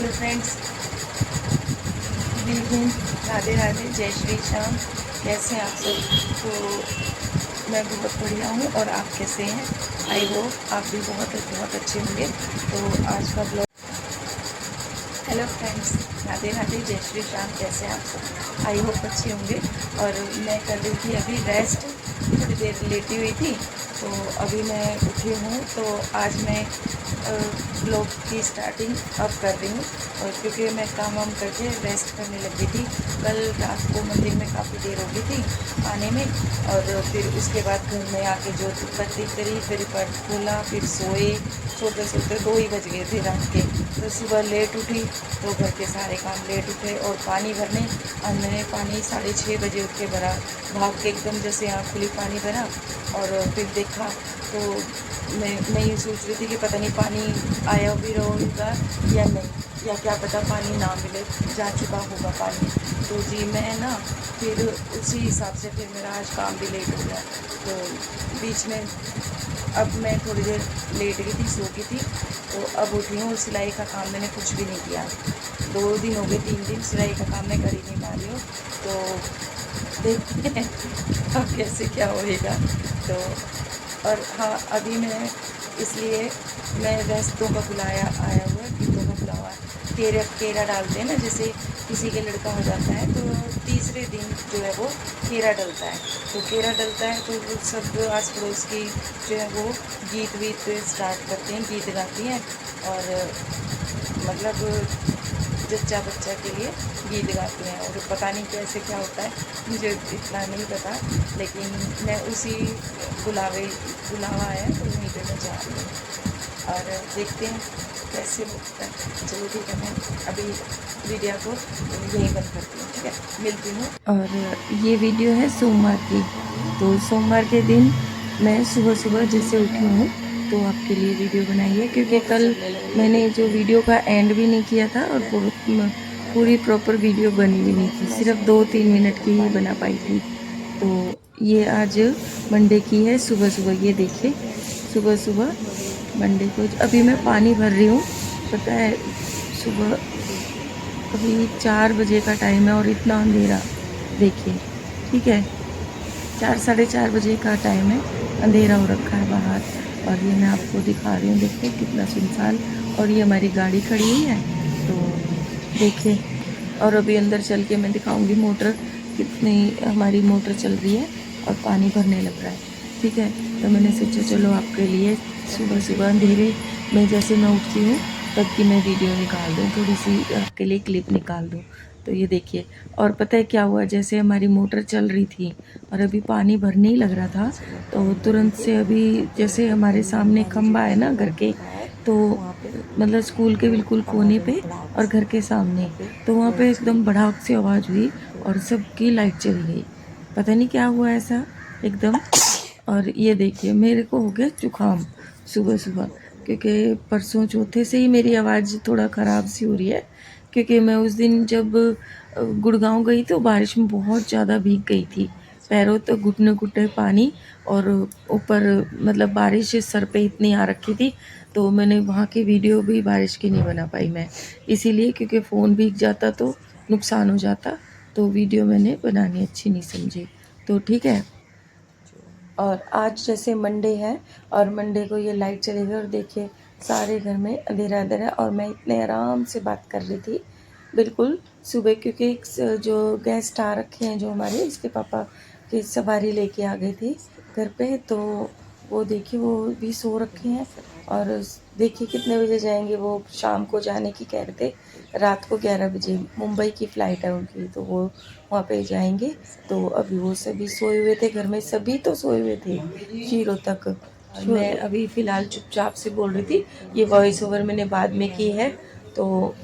Hello friends, good evening, Radhe Radhe, जय श्री श्याम। कैसे हैं आप सब? तो मैं बहुत बढ़िया हूँ और आप कैसे हैं? आई होप आप भी बहुत बहुत अच्छे होंगे। तो आज का blog. Hello friends, Radhe Radhe, जय श्री श्याम। कैसे हैं आप सब? आई होप अच्छे होंगे। और मैं कर रही थी अभी रेस्ट, थोड़ी देर लेटी हुई थी, तो अभी मैं उठी हूँ। तो आज मैं ब्लॉग की स्टार्टिंग अब कर रही हूँ, और क्योंकि मैं काम वाम करके रेस्ट करने लगी थी। कल रात को मंदिर में काफ़ी देर हो गई थी आने में, और फिर उसके बाद घर में आके जो बत्ती करी, फिर पट खोला, फिर सोते सोते 2 ही बज गए थे रात के। तो सुबह लेट उठी, तो घर के सारे काम लेट उठे। और पानी भरने, और मैंने पानी 6:30 बजे उठ के भरा, भाग के एकदम जैसे आँख खुली पानी भरा। और फिर देखा तो मैं ये सोच रही थी कि पता नहीं पानी आया भी रहेगा या नहीं, या क्या पता पानी ना मिले, जा चुका होगा पानी। तो जी मैं ना फिर उसी हिसाब से फिर मेरा आज काम भी लेट हो गया। तो बीच में अब मैं थोड़ी देर लेट गई थी, सो गई थी। तो अब उठी हूँ। सिलाई का काम मैंने कुछ भी नहीं किया, 2 दिन हो गए, 3 दिन सिलाई का काम मैं कर ही नहीं पा रही हूँ। तो देखते हैं अब कैसे क्या होएगा। तो और हाँ, अभी मैं इसलिए मैं रेस्तों का बुलाया आया हुआ है, गीतों का बुलावा केरा डालते हैं ना, जैसे किसी के लड़का हो जाता है तो तीसरे दिन जो है वो केरा डलता है। तो केरा डलता है तो वो सब आस पड़ोस की जो है वो गीत वीत स्टार्ट करते हैं, गीत गाती हैं। और मतलब जच्चा बच्चा के लिए गीत गाते हैं। और पता नहीं कैसे क्या होता है, मुझे इतना नहीं पता, लेकिन मैं उसी बुलावा आया तो वहीं पे मैं जा रही हूँ। और देखते हैं कैसे होता है। चलो ठीक है, मैं अभी वीडियो को यहीं बंद करती हूँ, ठीक है, मिलती हूँ। और ये वीडियो है सोमवार की। तो सोमवार के दिन मैं सुबह सुबह जैसे उठी हूँ तो आपके लिए वीडियो बनाई है, क्योंकि कल मैंने जो वीडियो का एंड भी नहीं किया था, और पूरी प्रॉपर वीडियो बनी भी नहीं थी, सिर्फ 2-3 मिनट की ही बना पाई थी। तो ये आज मंडे की है सुबह सुबह। ये देखिए, सुबह सुबह मंडे को अभी मैं पानी भर रही हूँ। पता है, सुबह अभी 4 बजे का टाइम है और इतना अंधेरा देखिए, ठीक है, 4-4:30 बजे का टाइम है, अंधेरा हो रखा है बाहर। और ये मैं आपको दिखा रही हूँ, देखिए कितना सुनसान। और ये हमारी गाड़ी खड़ी हुई है, तो देखिए। और अभी अंदर चल के मैं दिखाऊंगी मोटर, कितनी हमारी मोटर चल रही है और पानी भरने लग रहा है, ठीक है। तो मैंने सोचा चलो आपके लिए सुबह सुबह अंधेरे में जैसे मैं उठती हूँ तब की मैं वीडियो निकाल दूँ, थोड़ी सी आपके लिए क्लिप निकाल दूँ। तो ये देखिए। और पता है क्या हुआ, जैसे हमारी मोटर चल रही थी और अभी पानी भरने ही लग रहा था, तो तुरंत से अभी जैसे हमारे सामने खंबा है ना घर के, तो मतलब स्कूल के बिल्कुल कोने पे और घर के सामने, तो वहाँ पे एकदम भड़ाक से आवाज़ हुई और सबकी लाइट चली गई। पता नहीं क्या हुआ ऐसा एकदम। और ये देखिए, मेरे को हो गया जुकाम सुबह सुबह, क्योंकि परसों चौथे से ही मेरी आवाज़ थोड़ा ख़राब सी हो रही है। क्योंकि मैं उस दिन जब गुड़गांव गई तो बारिश में बहुत ज़्यादा भीग गई थी, पैरों तो घुटने घुटने पानी, और ऊपर मतलब बारिश सर पे इतनी आ रखी थी। तो मैंने वहाँ की वीडियो भी बारिश की नहीं बना पाई मैं, इसीलिए, क्योंकि फ़ोन भीग जाता तो नुकसान हो जाता, तो वीडियो मैंने बनानी अच्छी नहीं समझी। तो ठीक है। और आज जैसे मंडे है और मंडे को ये लाइट चली गई, और देखिए सारे घर में अंधेरा अंधेरा, और मैं इतने आराम से बात कर रही थी बिल्कुल सुबह, क्योंकि जो गेस्ट आ रखे हैं, जो हमारे इसके पापा की सवारी लेके आ गई थी घर पे, तो वो देखिए वो भी सो रखे हैं। और देखिए कितने बजे जाएंगे वो, शाम को जाने की कह रहे थे, रात को 11 बजे मुंबई की फ़्लाइट है उनकी, तो वो वहाँ पे जाएंगे। तो अभी वो सभी सोए हुए थे घर में, सभी तो सोए हुए थे शीरों तक। मैं अभी फ़िलहाल चुपचाप से बोल रही थी, ये वॉइस ओवर मैंने बाद में की है। तो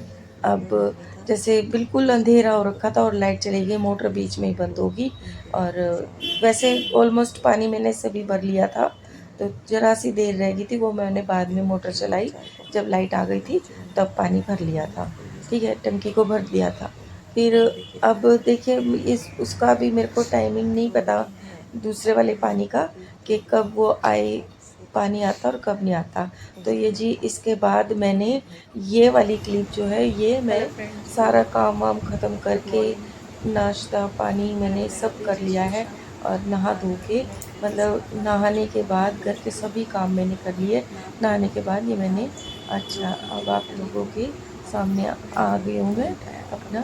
अब जैसे बिल्कुल अंधेरा हो रखा था और लाइट चली गई, मोटर बीच में ही बंद होगी। और वैसे ऑलमोस्ट पानी मैंने सभी भर लिया था, तो ज़रा सी देर रह गई थी, वो मैंने बाद में मोटर चलाई, जब लाइट आ गई थी तब पानी भर लिया था, ठीक है, टंकी को भर दिया था। फिर अब देखिए इस उसका भी मेरे को टाइमिंग नहीं पता, दूसरे वाले पानी का, कि कब वो आए, पानी आता और कब नहीं आता। तो ये जी इसके बाद मैंने ये वाली क्लिप जो है ये मैं सारा काम वाम ख़त्म करके नाश्ता पानी मैंने सब कर लिया है और नहा धो के मतलब नहाने के बाद घर के सभी काम मैंने कर लिए। नहाने के बाद ये मैंने अच्छा अब आप लोगों के सामने आ गई हूँ मैं अपना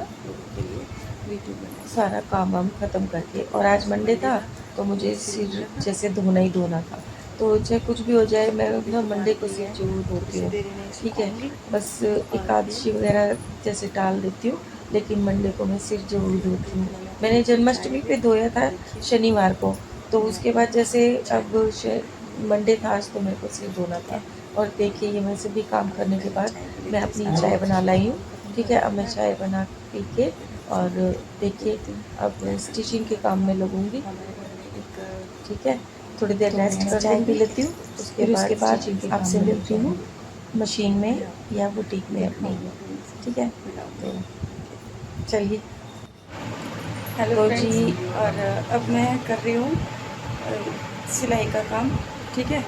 सारा काम वाम ख़त्म करके। और आज मंडे था तो मुझे सिर जैसे धोना ही धोना था, तो चाहे कुछ भी हो जाए मैं ना मंडे को सिर जरूर धोती हूँ, ठीक है। बस एकादशी वगैरह जैसे टाल देती हूँ, लेकिन मंडे को मैं सिर जरूर धोती हूँ। मैंने जन्माष्टमी पे धोया था शनिवार को, तो उसके बाद जैसे अब मंडे था आज तो मेरे को सिर धोना था। और देखिए ये मैं सभी काम करने के बाद मैं अपनी चाय बना लाई हूँ, ठीक है। अब मैं चाय बना पी के और देखिए अब स्टिचिंग के काम में लगूंगी, ठीक है। थोड़ी देर रेस्ट कर चाय पी लेती हूँ, उसके बाद आपसे मिलती हूँ मशीन में या बुटीक में अपनी, ठीक है। तो चलिए हेलो जी। और अब मैं कर रही हूँ सिलाई का काम, ठीक है।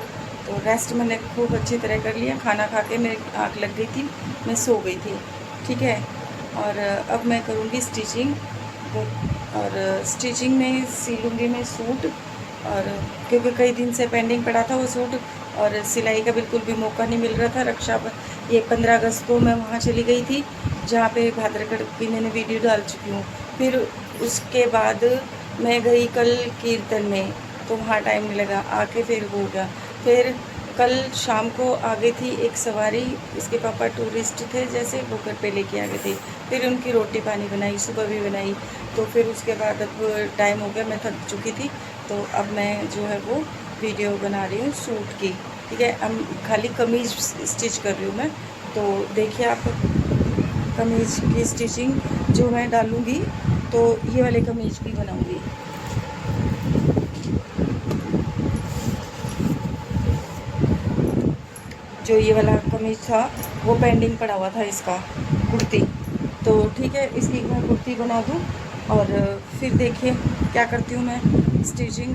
तो रेस्ट मैंने खूब अच्छी तरह कर लिया, खाना खा के मेरी आँख लग गई थी, मैं सो गई थी, ठीक है। और अब मैं करूँगी स्टिचिंग, और स्टिचिंग में सिलूँगी मैं सूट, और क्योंकि कई दिन से पेंडिंग पड़ा था वो सूट, और सिलाई का बिल्कुल भी मौका नहीं मिल रहा था। ये 15 अगस्त को मैं वहाँ चली गई थी जहाँ पे भाद्रगढ़ की मैंने वीडियो डाल चुकी हूँ। फिर उसके बाद मैं गई कल कीर्तन में, तो वहाँ टाइम नहीं लगा, आके फिर हो गया। फिर कल शाम को आ गई थी एक सवारी, इसके पापा टूरिस्ट थे जैसे, वो घर पे लेके आ गए थे। फिर उनकी रोटी पानी बनाई, सुबह भी बनाई। तो फिर उसके बाद अब टाइम हो गया, मैं थक चुकी थी, तो अब मैं जो है वो वीडियो बना रही हूँ सूट की, ठीक है। अब खाली कमीज़ स्टिच कर रही हूँ मैं, तो देखिए आप कमीज़ की स्टिचिंग जो मैं डालूँगी, तो ये वाले कमीज़ की बनाऊँगी। जो ये वाला कमीज था वो पेंडिंग पड़ा हुआ था, इसका कुर्ती, तो ठीक है इसकी मैं कुर्ती बना दूँ। और फिर देखिए क्या करती हूँ मैं स्टिचिंग,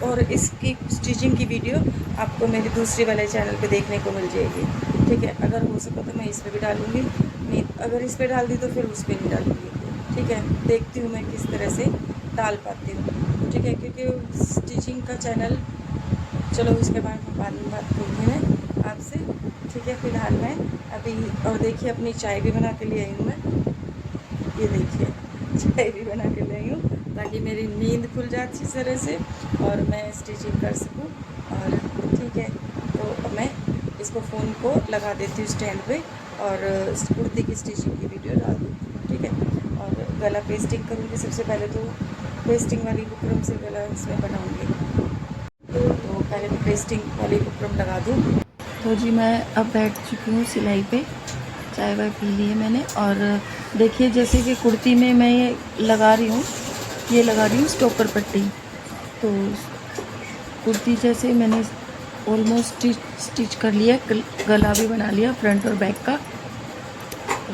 और इसकी स्टिचिंग की वीडियो आपको मेरी दूसरी वाले चैनल पे देखने को मिल जाएगी, ठीक है। अगर हो सका तो मैं इस पर भी डालूँगी, नहीं अगर इस पर डाल दी तो फिर उस पर नहीं डालूँगी, ठीक है। देखती हूँ मैं किस तरह से डाल पाती हूँ, ठीक है। क्योंकि स्टिचिंग का चैनल, चलो उसके बाद में बाद में बात करूँगी मैं आपसे, ठीक है। फ़िलहाल मैं अभी, और देखिए अपनी चाय भी बना के ले आई हूँ मैं, ये देखिए चाय भी बना के ले आई हूँ ताकि मेरी नींद खुल जाए अच्छी तरह से और मैं स्टिचिंग कर सकूँ। और ठीक है, तो अब मैं इसको फ़ोन को लगा देती हूँ स्टैंड पे, और कुर्ती की स्टिचिंग की वीडियो डाल देती हूँ, ठीक है। और गला पेस्टिंग करूँगी, सबसे पहले तो पेस्टिंग वाली बुकरम से गला इसमें बनाऊँगी, तो पहले मैं पेस्टिंग वाली बुकरम लगा दूँ। तो जी मैं अब बैठ चुकी हूँ सिलाई पे, चाय वाय पी ली है मैंने। और देखिए जैसे कि कुर्ती में मैं ये लगा रही हूँ, ये लगा रही हूँ स्टॉपर पट्टी। तो कुर्ती जैसे मैंने ऑलमोस्ट स्टिच कर लिया, गला भी बना लिया फ्रंट और बैक का।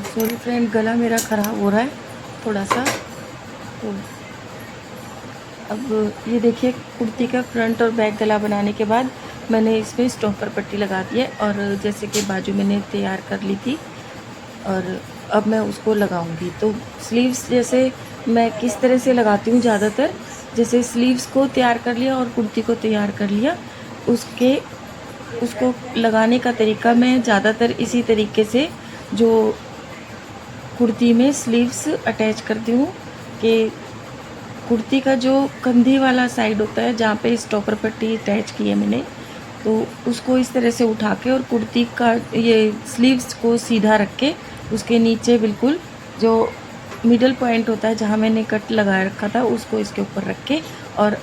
सॉरी फ्रेंड, गला मेरा ख़राब हो रहा है थोड़ा सा। तो अब ये देखिए कुर्ती का फ्रंट और बैक गला बनाने के बाद मैंने इसमें स्टॉपर पट्टी लगा दी है, और जैसे कि बाजू मैंने तैयार कर ली थी, और अब मैं उसको लगाऊंगी। तो स्लीव्स जैसे मैं किस तरह से लगाती हूँ, ज़्यादातर जैसे स्लीव्स को तैयार कर लिया और कुर्ती को तैयार कर लिया, उसको लगाने का तरीका मैं ज़्यादातर इसी तरीके से जो कुर्ती में स्लीव्स अटैच करती हूँ, कि कुर्ती का जो कंधी वाला साइड होता है जहाँ पे स्टॉपर पट्टी अटैच की है मैंने, तो उसको इस तरह से उठा के और कुर्ती का ये स्लीव्स को सीधा रख के उसके नीचे बिल्कुल जो मिडल पॉइंट होता है जहाँ मैंने कट लगा रखा था उसको इसके ऊपर रख के, और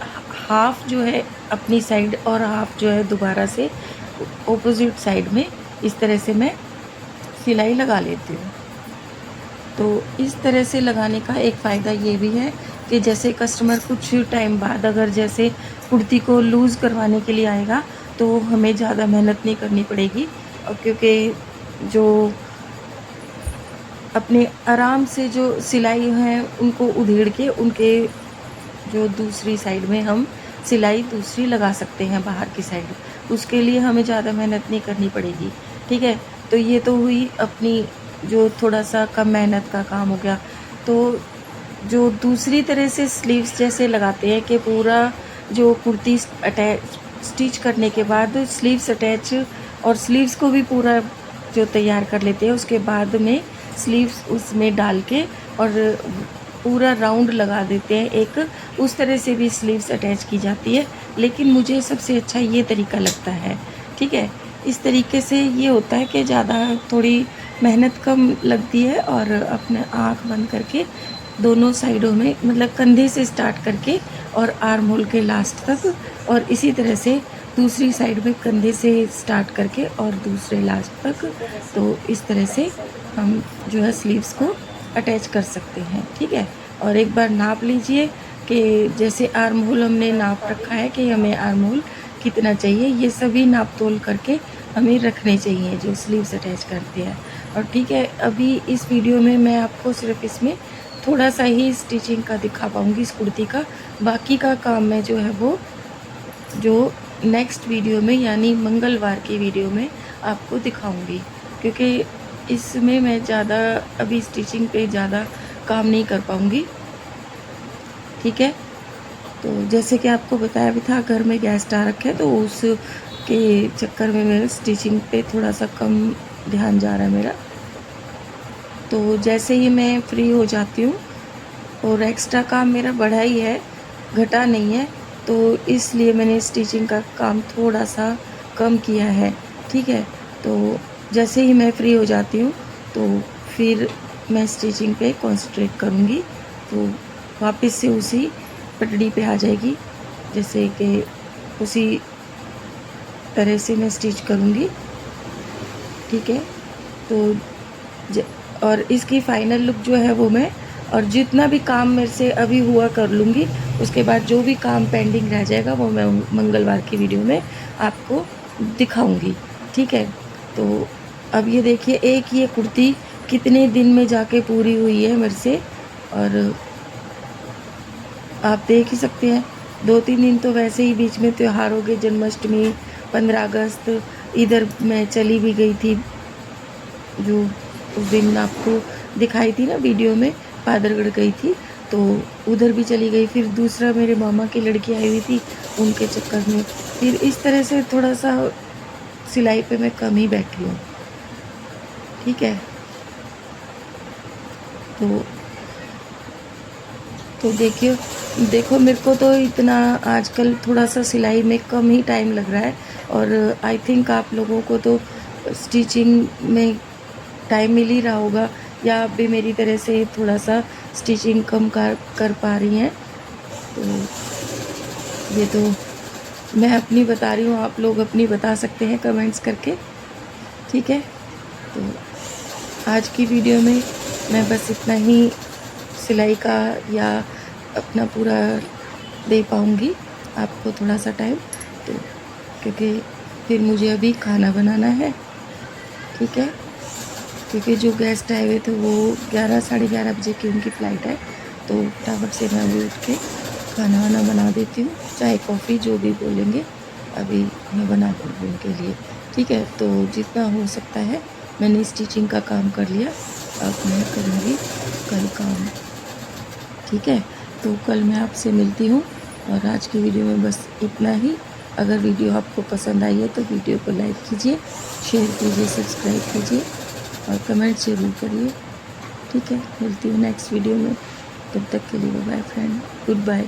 हाफ जो है अपनी साइड और हाफ जो है दोबारा से ऑपोजिट साइड में इस तरह से मैं सिलाई लगा लेती हूँ। तो इस तरह से लगाने का एक फ़ायदा ये भी है कि जैसे कस्टमर कुछ टाइम बाद अगर जैसे कुर्ती को लूज़ करवाने के लिए आएगा तो हमें ज़्यादा मेहनत नहीं करनी पड़ेगी, और क्योंकि जो अपने आराम से जो सिलाई है उनको उधेड़ के उनके जो दूसरी साइड में हम सिलाई दूसरी लगा सकते हैं बाहर की साइड। उसके लिए हमें ज़्यादा मेहनत नहीं करनी पड़ेगी, ठीक है। तो ये तो हुई अपनी जो थोड़ा सा कम मेहनत का काम हो गया। तो जो दूसरी तरह से स्लीव्स जैसे लगाते हैं कि पूरा जो कुर्ती अटैच स्टिच करने के बाद स्लीव्स अटैच और स्लीव्स को भी पूरा जो तैयार कर लेते हैं, उसके बाद में स्लीव्स उसमें डाल के और पूरा राउंड लगा देते हैं एक, उस तरह से भी स्लीव्स अटैच की जाती है। लेकिन मुझे सबसे अच्छा ये तरीका लगता है, ठीक है। इस तरीके से ये होता है कि ज़्यादा थोड़ी मेहनत कम लगती है और अपने आँख बंद करके दोनों साइडों में, मतलब कंधे से स्टार्ट करके और आर्म होल के लास्ट तक, और इसी तरह से दूसरी साइड में कंधे से स्टार्ट करके और दूसरे लास्ट तक। तो इस तरह से हम जो है स्लीव्स को अटैच कर सकते हैं, ठीक है। और एक बार नाप लीजिए कि जैसे आर्म होल हमने नाप रखा है कि हमें आर्म होल कितना चाहिए, ये सभी नाप तोल करके हमें रखने चाहिए जो स्लीव्स अटैच करते हैं। और ठीक है, अभी इस वीडियो में मैं आपको सिर्फ इसमें थोड़ा सा ही स्टिचिंग का दिखा पाऊँगी इस कुर्ती का। बाकी का काम मैं जो है वो जो नेक्स्ट वीडियो में यानी मंगलवार की वीडियो में आपको दिखाऊंगी, क्योंकि इसमें मैं ज़्यादा अभी स्टिचिंग पे ज़्यादा काम नहीं कर पाऊँगी, ठीक है। तो जैसे कि आपको बताया भी था, घर में गेस्ट आ रखे हैं तो उसके चक्कर में मेरे स्टिचिंग पे थोड़ा सा कम ध्यान जा रहा है मेरा। तो जैसे ही मैं फ्री हो जाती हूँ, और एक्स्ट्रा काम मेरा बढ़ा ही है, घटा नहीं है, तो इसलिए मैंने स्टिचिंग का काम थोड़ा सा कम किया है, ठीक है। तो जैसे ही मैं फ्री हो जाती हूँ तो फिर मैं स्टिचिंग पे कंसंट्रेट करूँगी, तो वापस से उसी पटड़ी पे आ जाएगी, जैसे कि उसी तरह से मैं स्टिच करूँगी, ठीक है। तो और इसकी फाइनल लुक जो है वो मैं, और जितना भी काम मेरे से अभी हुआ कर लूँगी, उसके बाद जो भी काम पेंडिंग रह जाएगा वो मैं मंगलवार की वीडियो में आपको दिखाऊंगी, ठीक है। तो अब ये देखिए, एक ये कुर्ती कितने दिन में जाके पूरी हुई है मेरे से, और आप देख ही सकते हैं 2-3 दिन तो वैसे ही बीच में त्यौहार हो गए, जन्माष्टमी, 15 अगस्त, इधर मैं चली भी गई थी, जो उस दिन आपको दिखाई थी ना वीडियो में, पादरगढ़ गई थी, तो उधर भी चली गई। फिर दूसरा मेरे मामा की लड़की आई हुई थी, उनके चक्कर में फिर इस तरह से थोड़ा सा सिलाई पे मैं कम ही बैठी हूँ, ठीक है। तो देखो मेरे को तो इतना आजकल थोड़ा सा सिलाई में कम ही टाइम लग रहा है, और आई थिंक आप लोगों को तो स्टिचिंग में टाइम मिल ही रहा होगा, या आप भी मेरी तरह से थोड़ा सा स्टिचिंग कम कर पा रही हैं। तो ये तो मैं अपनी बता रही हूँ, आप लोग अपनी बता सकते हैं कमेंट्स करके, ठीक है। तो आज की वीडियो में मैं बस इतना ही सिलाई का या अपना पूरा दे पाऊँगी आपको थोड़ा सा टाइम, तो क्योंकि फिर मुझे अभी खाना बनाना है, ठीक है। क्योंकि जो गेस्ट आए हुए थे वो 11 साढ़े 11 बजे की उनकी फ़्लाइट है, तो फटाफट से मैं भी उठ के खाना वाना बना देती हूँ, चाय कॉफ़ी जो भी बोलेंगे अभी मैं बना दूँगी उनके लिए, ठीक है। तो जितना हो सकता है मैंने स्टिचिंग का काम कर लिया, अब मैं करूँगी कल काम, ठीक है। तो कल मैं आपसे मिलती हूँ, और आज की वीडियो में बस इतना ही। अगर वीडियो आपको पसंद आई है तो वीडियो को लाइक कीजिए, शेयर कीजिए, सब्सक्राइब कीजिए और कमेंट ज़रूर करिए, ठीक है। मिलती हूँ नेक्स्ट वीडियो में, तब तक के लिए बाय फ्रेंड, गुड बाय।